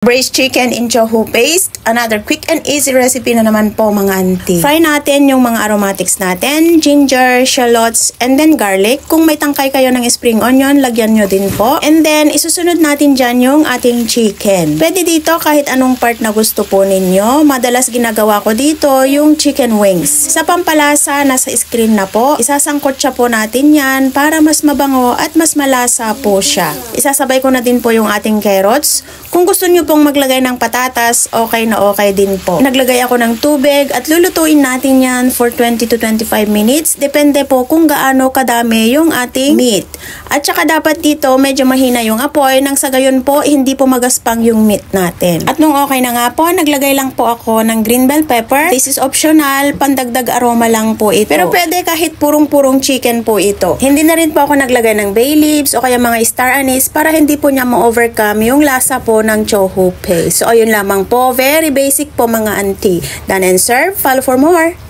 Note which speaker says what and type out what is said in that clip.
Speaker 1: Braised chicken in tofu paste. Another quick and easy recipe na naman po mga auntie. Fry natin yung mga aromatics natin. Ginger, shallots, and then garlic. Kung may tangkay kayo ng spring onion, lagyan nyo din po. And then, isusunod natin dyan yung ating chicken. Pwede dito kahit anong part na gusto po ninyo. Madalas ginagawa ko dito yung chicken wings. Sa pampalasa, nasa screen na po. Isasangkot siya po natin yan para mas mabango at mas malasa po siya. Isasabay ko na din po yung ating carrots. Kung gusto nyo pong maglagay ng patatas, okay na okay din po. Naglagay ako ng tubig at lulutuin natin yan for 20 to 25 minutes. Depende po kung gaano kadami yung ating meat. At saka dapat dito medyo mahina yung apoy nang sa gayon po hindi po magaspang yung meat natin. At nung okay na nga po, naglagay lang po ako ng green bell pepper. This is optional, pandagdag aroma lang po ito. Pero pwede kahit purong-purong chicken po ito. Hindi na rin po ako naglagay ng bay leaves o kaya mga star anise para hindi po niya ma-overcome yung lasa po ng tofu paste. So ayun lamang po, very basic po mga auntie. Done and serve, follow for more.